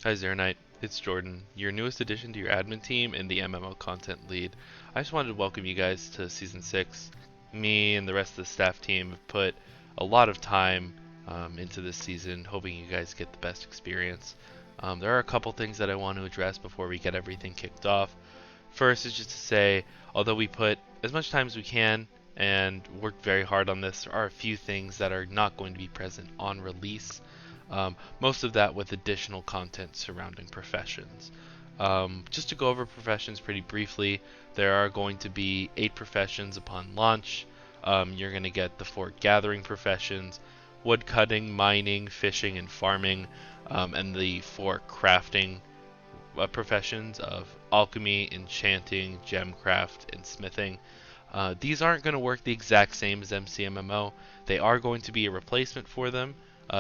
Hi Xironite, it's Jordan, your newest addition to your admin team and the MMO content lead. I just wanted to welcome you guys to Season 6. Me and the rest of the staff team have put a lot of time into this season, hoping you guys get the best experience. There are a couple things that I want to address before we get everything kicked off. First is just to say, although we put as much time as we can and worked very hard on this, there are a few things that are not going to be present on release. Most of that with additional content surrounding professions. Just to go over professions pretty briefly, there are going to be 8 professions upon launch. You're going to get the 4 gathering professions, woodcutting, mining, fishing, and farming, and the 4 crafting professions of alchemy, enchanting, gemcraft, and smithing. These aren't going to work the exact same as MCMMO. They are going to be a replacement for them.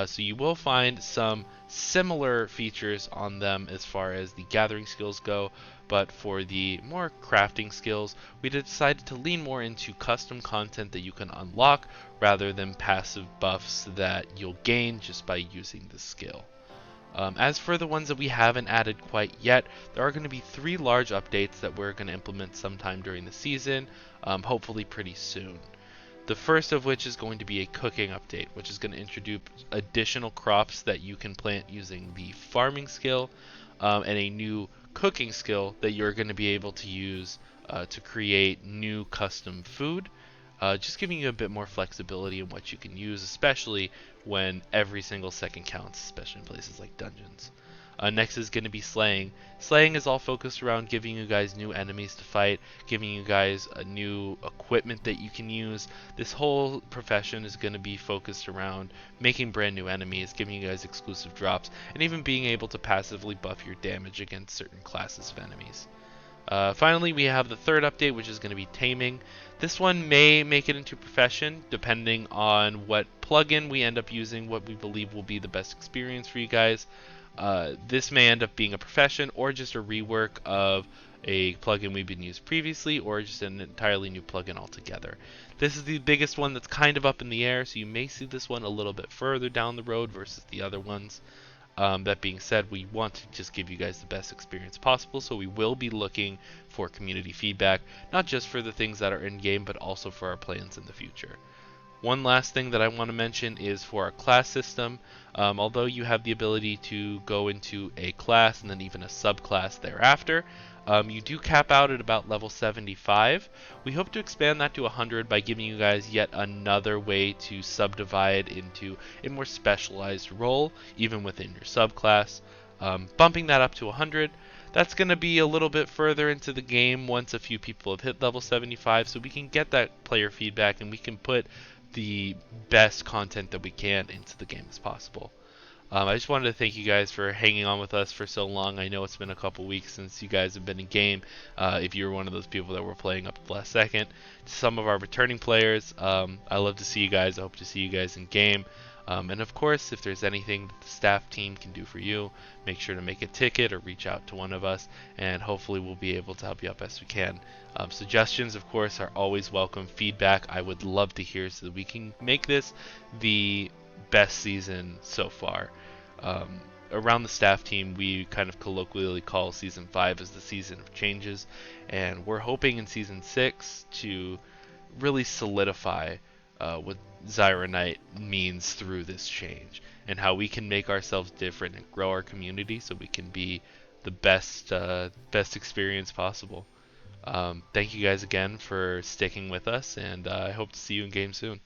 So you will find some similar features on them as far as the gathering skills go, but for the more crafting skills, we decided to lean more into custom content that you can unlock rather than passive buffs that you'll gain just by using the skill. As for the ones that we haven't added quite yet, there are going to be 3 large updates that we're going to implement sometime during the season, hopefully pretty soon. The first of which is going to be a cooking update, which is going to introduce additional crops that you can plant using the farming skill, and a new cooking skill that you're going to be able to use to create new custom food, just giving you a bit more flexibility in what you can use, especially when every single second counts, especially in places like dungeons. Next is going to be slaying. Slaying is all focused around giving you guys new enemies to fight, giving you guys a new equipment that you can use. This whole profession is going to be focused around making brand new enemies, giving you guys exclusive drops, and even being able to passively buff your damage against certain classes of enemies. Finally, we have the third update, which is going to be taming. This one may make it into profession, depending on what plugin we end up using, what we believe will be the best experience for you guys. This may end up being a profession or just a rework of a plugin we've been used previously, or just an entirely new plugin altogether. This is the biggest one that's kind of up in the air, so you may see this one a little bit further down the road versus the other ones. That being said, we want to just give you guys the best experience possible, so we will be looking for community feedback, not just for the things that are in game, but also for our plans in the future. One last thing that I want to mention is for our class system. Although you have the ability to go into a class and then even a subclass thereafter, you do cap out at about level 75. We hope to expand that to 100 by giving you guys yet another way to subdivide into a more specialized role, even within your subclass. Bumping that up to 100, that's going to be a little bit further into the game once a few people have hit level 75, so we can get that player feedback and we can put the best content that we can into the game as possible. I just wanted to thank you guys for hanging on with us for so long. I know it's been a couple weeks since you guys have been in game. If you were one of those people that were playing up to the last second, to some of our returning players, I love to see you guys. I hope to see you guys in game. And of course, if there's anything that the staff team can do for you, make sure to make a ticket or reach out to one of us, and hopefully we'll be able to help you out best we can. Suggestions, of course, are always welcome. Feedback, I would love to hear so that we can make this the best season so far. Around the staff team, we kind of colloquially call Season 5 as the season of changes, and we're hoping in Season 6 to really solidify what Xironite means through this change and how we can make ourselves different and grow our community so we can be the best experience possible. Thank you guys again for sticking with us, and I hope to see you in game soon.